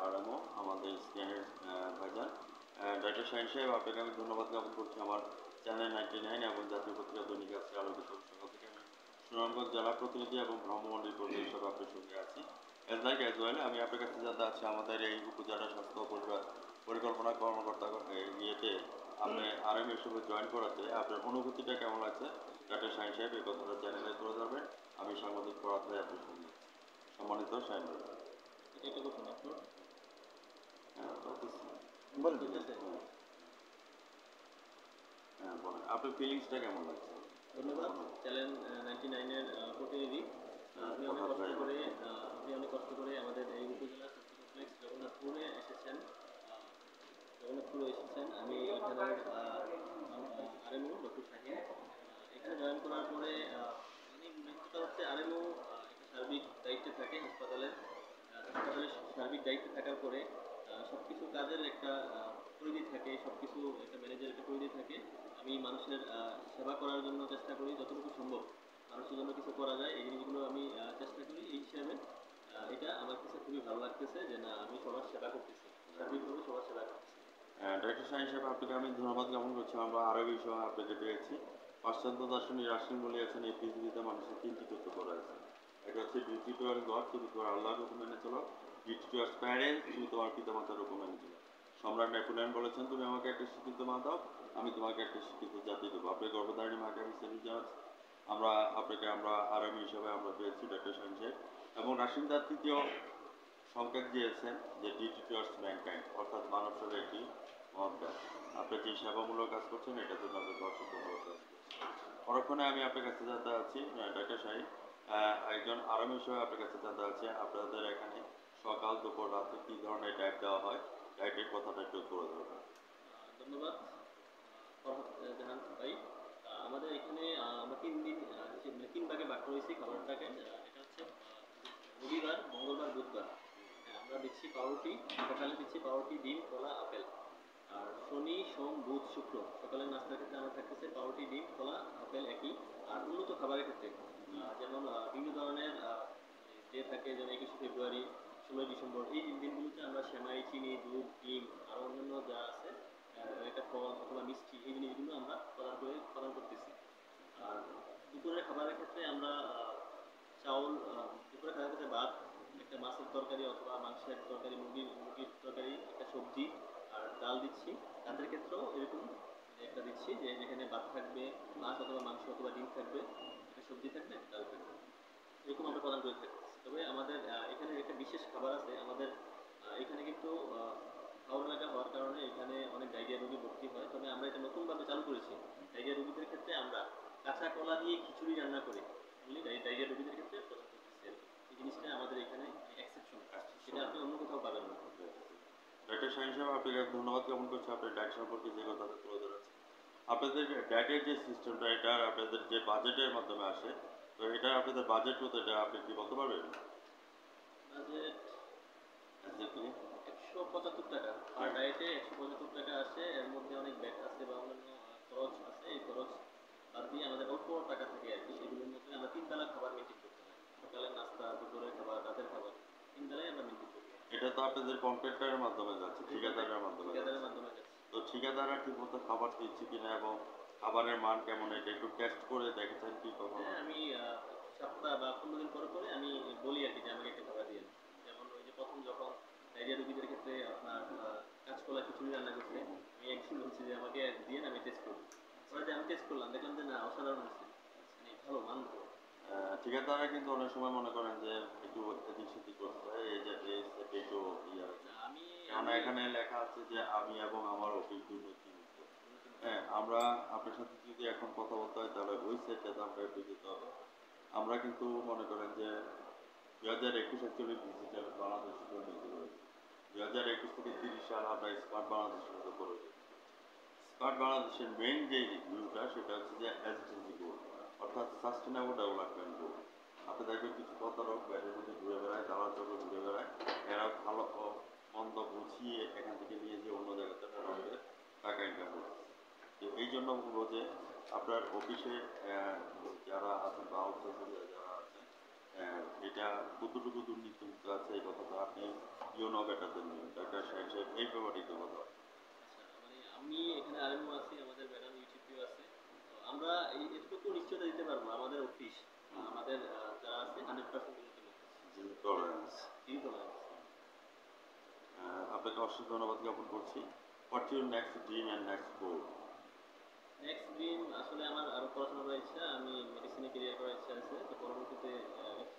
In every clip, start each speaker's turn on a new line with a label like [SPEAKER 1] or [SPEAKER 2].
[SPEAKER 1] আরামও আমাদের স্ক্যানের ভাইজান ডক্টর শাহিন সাহেব, আপনাকে আমি ধন্যবাদ জ্ঞাপন করছি আমার চ্যানেল 99 এবং জাতীয় পত্রিকা দৈনিক আজকে আলোকিত সকাল থেকে আমি সুনামগঞ্জ জেলা প্রতিনিধি এবং ভ্রমণমন্ডলী পরিষদ হিসাবে আপনার সঙ্গে আছি। এজ লাইক এজ ওয়েল আমি আপনার কাছে জানতে আছে আমাদের এই উপজেলা স্বাস্থ্য পরিকল্পনা কর্মকর্তা ইয়েতে আপনি আরএম হিসেবে জয়েন করাতে আপনার অনুভূতিটা কেমন লাগছে ডক্টর শাহিন সাহেব এই কথাটা চ্যানেলে তুলে ধরবেন। আমি সাংবাদিক পড়াত ভাই আপনার সঙ্গে সম্মানিত শাহিন ভাই।
[SPEAKER 2] এটা করছেন আপনার
[SPEAKER 1] বলেন বলেন আপনার ফিলিংসটা কেমন লাগছে?
[SPEAKER 2] ধন্যবাদ চ্যানেল 99-এর প্রতিনিধি। আপনি অনেক কষ্ট করে আমাদের এই উপজেলা স্বাস্থ্য কমপ্লেক্স জগন্নাথপুরে এসেছেন। আমি এখানের আরএমও ডক্টর শাহিন। এখানে জয়েন করার পরে মেন কথা হচ্ছে আরএমও একটা সার্বিক দায়িত্বে থাকে হাসপাতালের সার্বিক দায়িত্বে থাকার পরে সব কিছু কাজের একটা পরিধি থাকে, সব কিছু একটা ম্যানেজার একটা পরিধি থাকে। আমি মানুষের সেবা করার জন্য চেষ্টা করি যতটুকু সম্ভব, মানুষের জন্য কিছু করা যায় এই জিনিসগুলো আমি চেষ্টা করি। এই হিসাবে এটা আমার কাছে খুবই ভালো লাগতেছে যে না, আমি সবার সেবা করতেছি, সার্বিকভাবে সবার সেবা করতেছি।
[SPEAKER 1] ডক্টর শাহিন সাহেব, আপনাকে আমি ধন্যবাদ জ্ঞাপন করছি। আমরা আরও বিষয় আপনাকে পেয়েছি। পাশ্চাত্য দার্শনিক রাশিয়ান বলিয়াছেন এই পৃথিবীতে মানুষের তিনটি তত্ত্ব করা আছে। এটা হচ্ছে ডিউটি টু আর গড, তুমি তোমার আল্লাহর হুকুম মেনে চলো। ডিউটি টু আর প্যারেন্টস, তুমি তোমার পিতামাতার হুকুম মেনে চলো। সম্রাট নেপোলিয়ন বলেছেন, তুমি আমাকে একটা শিক্ষিত মা দাও, আমি তোমাকে একটা শিক্ষিত জাতি দেবো। আপনার গর্ভধারিণী মাকে আমি সেলুট জানাচ্ছি। আমরা আরামি হিসাবে আমরা পেয়েছি ডক্টর শাহিন সাহেব এবং রাশিয়ান তার তৃতীয় সংকেত দিয়েছেন যে ডিউটি টুয়ার্ডস ম্যানকাইন্ড, অর্থাৎ মানব সেবা একটি মহৎ কাজ। আপনি যে সেবামূলক কাজ করছেন এটার জন্য আপনাকে অসংখ্য ধন্যবাদ কাজ করছি। পরক্ষণে আমি আপনার কাছে জানতে আছি ডক্টর শাহিন, একজন আরামি হিসেবে আপনার কাছে জানতে আছে আপনাদের এখানে সকাল দুপুর রাতে কী ধরনের ডায়েট দেওয়া হয়, ডায়েটের কথাটা একটু তুলে ধরবেন।
[SPEAKER 2] ধন্যবাদ ফরহাদ জাহান ভাই। আমাদের এখানে আমরা 3 দিন তিন ভাগে ভাগ করেছি খাবারটাকে। এটা হচ্ছে রবিবার, মঙ্গলবার, বুধবার। আমরা দিচ্ছি পাউরুটি, সকালে দিচ্ছি পাউরুটি, ডিম, কলা, আপেল। আর শনি, সোম, বুধ, শুক্র সকালের নাস্তার ক্ষেত্রে আমার থাকতেছে পাউরুটি, ডিম, কলা, আপেল একই। আর উন্নত খাবারের ক্ষেত্রে যেমন বিভিন্ন ধরনের যে থাকে, যেমন 21শে ফেব্রুয়ারি, 16ই ডিসেম্বর, এই দিনগুলোতে আমরা সেমাই, চিনি, দুধ, ডিম আর অন্যান্য যা আছে একটা ফল অথবা মিষ্টি, এই জিনিসগুলো আমরা প্রদান করতেছি। আর দুপুরের খাবারের ক্ষেত্রে আমরা চাউল, দুপুরে খাবারের ক্ষেত্রে ভাত, একটা মাছের তরকারি অথবা মাংসের তরকারি, মুরগির তরকারি, একটা সবজি আর ডাল দিচ্ছি। রাতের ক্ষেত্রেও এরকম একটা দিচ্ছি যে যেখানে ভাত থাকবে, মাছ অথবা মাংস অথবা ডিম থাকবে, একটা সবজি থাকবে, একটা ডাল থাকবে, এরকম আমরা প্রদান করে থাকি। তবে আমাদের এখানে একটা বিশেষ খাবার আছে আমাদের এখানে কিন্তু হাওড়া এলাকা হওয়ার কারণে এখানে অনেক ডায়রিয়া রোগী ভর্তি হয়। তবে আমরা এটা নতুনভাবে চালু করেছি। ডায়রিয়া রোগীদের ক্ষেত্রে আমরা কাঁচা কলা দিয়ে খিচুড়ি রান্না করে ডায়রিয়া রোগীদের ক্ষেত্রে প্রদান করতেছি। এই জিনিসটা আমাদের এখানে এক্সেপশন, সেটা আপনি অন্য কোথাও পাবেন না।
[SPEAKER 1] ডক্টর শাহিন সাহেব, আপনাকে ধন্যবাদ জ্ঞাপন করছি আপনার ডায়েট সম্পর্কে যে কথাটা তুলে ধরেছেন। আপনাদের ডায়েটের যে সিস্টেমটা এটা আপনাদের যে বাজেটের মাধ্যমে আসে, তো এটা আপনাদের বাজেট কত এটা আপনি কি বলতে পারবেন?
[SPEAKER 2] বাজেট
[SPEAKER 1] এক্স্যাক্টলি
[SPEAKER 2] 175 টাকা পার ডায়েটে, 175 টাকা আসে। এর মধ্যে অনেক ব্যাট আছে বা অন্যান্য খরচ আছে। এই খরচ বাদ দিয়ে আমাদের অল্প টাকা থাকে আর কি। সেগুলোর মধ্যে আমরা 3 বেলা খাবার মেনটেন করতে হয়, সকালের নাস্তা, দুপুরের খাবার, রাতের খাবার, 3 বেলায় আমরা মেনটেন করি।
[SPEAKER 1] এটা তো আপনাদের কন্ট্রাক্টরের মাধ্যমে যাচ্ছে, ঠিকাদারের মাধ্যমে
[SPEAKER 2] ঠিকাদারের
[SPEAKER 1] যাচ্ছে।
[SPEAKER 2] মাধ্যমে যাচ্ছে।
[SPEAKER 1] তো ঠিকাদাররা ঠিকমতো খাবার দিচ্ছে কিনা এবং খাবারের মান কেমন এটা একটু টেস্ট করে দেখেছেন কি কখনো?
[SPEAKER 2] হ্যাঁ, আমি সপ্তাহ বা 15 দিন পরে পরে আমি বলি আর কি যে আমাকে একটা খাবার দিয়ে। যেমন ওই যে প্রথম যখন ডায়রিয়া রোগীদের ক্ষেত্রে আপনার কাঁচকলা খিচুড়ি রান্না করছে, আমি একদিন বলছি যে আমাকে দিয়ে আমি টেস্ট করব। পরে যে আমি টেস্ট করলাম, দেখলাম যে না, অসাধারণ হয়েছে, মানে ভালো মান ভালো।
[SPEAKER 1] ঠিকাদাররা কিন্তু অনেক সময় মনে করেন যে একটু এদিক সেদিক করতে হয়, এই যে এই সেটে একটু ইয়ে আছে।
[SPEAKER 2] আমি
[SPEAKER 1] কেননা এখানে লেখা আছে যে আমি এবং আমার অভিজ্ঞ নথিভুক্ত। হ্যাঁ, আমরা আপনার সাথে যদি এখন কথা বলতে হয় তাহলে ওই সেটটাতে আমরা একটু যেতে হবে। আমরা কিন্তু মনে করেন যে 2021 অ্যাকচুয়ালি ডিজিটাল বাংলাদেশ পরিণত করেছি। 2021 থেকে 30 সাল আমরা স্মার্ট বাংলাদেশের মতো করে ফেলেছি। স্মার্ট বাংলাদেশের মেইন যে ভিউটা সেটা হচ্ছে যে এসডিজি গোল, অর্থাৎ সাস্টেনেবল ডেভেলপমেন্ট গোল। আপনি দেখবেন কিছু প্রতারক ব্যাটের মধ্যে ঘুরে বেড়ায়, দালাল চক্র ঘুরে বেড়ায়, এরা ভালো মন্দ বুঝিয়ে এখান থেকে নিয়ে যে অন্য জায়গাতে আমাদের টাকা ইনকাম করছে। তো এই জন্য বলবো যে আপনার অফিসে যারা আছেন বা আউটসোর্সে যারা আছেন, এটা কতটুকু দুর্নীতিমুক্ত আছে এই কথাটা আপনি you know better than me, doctor Shahin সাহেব এই ব্যাপারে একটু কথা বলেন।
[SPEAKER 2] আচ্ছা, মানে আমি এখানে আরএমও আছি, আমাদের ম্যাডাম ইউটিউবিও আছে। তো আমরা এতটুকু নিশ্চয়তা দিতে পারবো, আমাদের অফিস আমাদের যারা আছে 100%
[SPEAKER 1] জিরো টলারেন্স।
[SPEAKER 2] ইনটলারেন্স।
[SPEAKER 1] আপনাকে অসংখ্য ধন্যবাদ জ্ঞাপন করছি। What your next dream and next goal?
[SPEAKER 2] Next dream আসলে আমার আরো পড়াশোনা করার ইচ্ছা, আমি মেডিসিনে ক্যারিয়ার করার ইচ্ছা আছে। তো পরবর্তীতে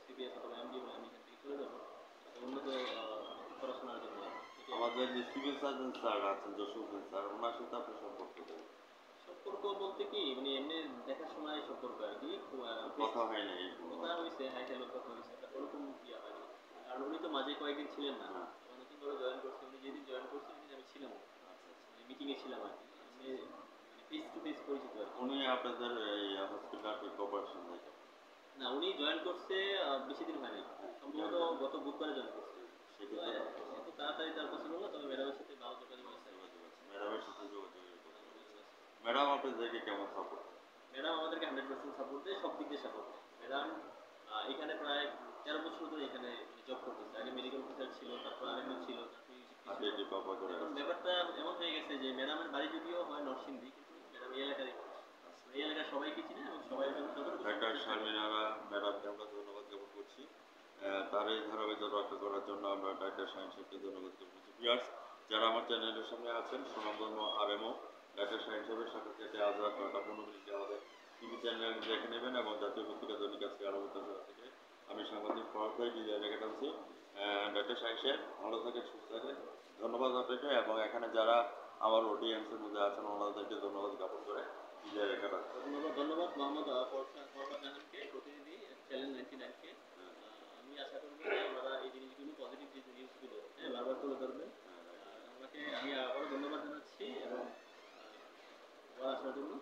[SPEAKER 2] সিবিএস অথবা এমডি হলে আমি এখান থেকে চলে যাবো একটা উন্নত পড়াশোনার জন্য।
[SPEAKER 1] আমাদের যে সিভিল সার্জন স্যার আছেন জসিম স্যার, ওনার সাথে আপনি সম্পর্ক দেন?
[SPEAKER 2] সম্পর্ক বলতে কি মানে এমনি দেখার সময় সম্পর্ক আর কি,
[SPEAKER 1] কথা হয় না এই
[SPEAKER 2] কথা হয়েছে, হাই হ্যালো কথা হয়েছে, ওরকম ইয়া হয়নি। কারণ উনি তো মাঝে কয়েকদিন ছিলেন না,
[SPEAKER 1] হ্যাঁ।
[SPEAKER 2] আমার নতুন করে জয়েন করছে, উনি যেদিন জয়েন করছে ওই দিন আমি ছিলাম মিটিং এ ছিলাম আর কি, এমনি মানে ফেস টু ফেস পরিচিত আর কি।
[SPEAKER 1] উনি আপনাদের এই হসপিটাল কর্পোরেশন থেকে?
[SPEAKER 2] না, উনি জয়েন করছে বেশি দিন হয়নি, সম্ভবত গত বুধবারে জয়েন করছে।
[SPEAKER 1] সেক্ষেত্রে
[SPEAKER 2] এত তাড়াতাড়ি তার পসিবল না, তবে ম্যাডামের সাথে ভালো যোগাযোগ আছে।
[SPEAKER 1] ম্যাডামের সাথে যোগাযোগের কথা বলেছে। ম্যাডাম আপনাদেরকে কেমন সাপোর্ট?
[SPEAKER 2] ম্যাডাম আমাদেরকে 100% সাপোর্ট দেয়, সব দিক দিয়ে সাপোর্ট দেয় ম্যাডাম। এখানে প্রায় 13 বছর ধরে এখানে জব করতেছে, আগে মেডিকেল অফিসার ছিল, তারপর আরএমও ছিল, তারপর
[SPEAKER 1] আপনি যে বাবা করে
[SPEAKER 2] এখন ব্যাপারটা এমন হয়ে গেছে যে ম্যাডামের বাড়ি যদিও হয় নরসিংদী, কিন্তু ম্যাডাম এই এলাকারই মানুষ। এই এলাকার সবাইকে চিনে এবং সবাই
[SPEAKER 1] ডাক্তার শারমিনারা ম্যাডামকে আমরা ধন্যবাদ জ্ঞাপন করছি। তার এই ধারাবাহিকতা রক্ষা করার জন্য আমরা ডাক্তার শাহিন সাহেবকে ধন্যবাদ জ্ঞাপন করছি। ভিউয়ার্স, যারা আমার চ্যানেলের সামনে আছেন, সুনামধন্য আরএমও ডাক্তার শাহিন সাহেবের সাক্ষাৎকারটি আজ রাত 9:15 আমাদের টিভি চ্যানেল দেখে নেবেন এবং জাতীয় পত্রিকা দৈনিক আজকে আলোচনা থেকে আমি সাংবাদিক পর্দায় বিদায় রেখে টানছি। ডাক্তার শাহিন সাহেব ভালো থাকেন, সুস্থ থাকেন, ধন্যবাদ আপনাকে এবং এখানে যারা আমার অডিয়েন্সের মধ্যে আছেন ওনাদেরকে ধন্যবাদ জ্ঞাপন করে বিদায় রেখে টানছি।
[SPEAKER 2] ধন্যবাদ মোহাম্মদ ফরহাদ জাহানকে, প্রতিনিধি চ্যানেল 99 কে। আমি আশা করব যে আপনারা এই জিনিসগুলো, পজিটিভ যে নিউজগুলো বারবার তুলে ধরবেন। আমাকে আমি আবারও ধন্যবাদ জানাচ্ছি এবং আবার আসার জন্য।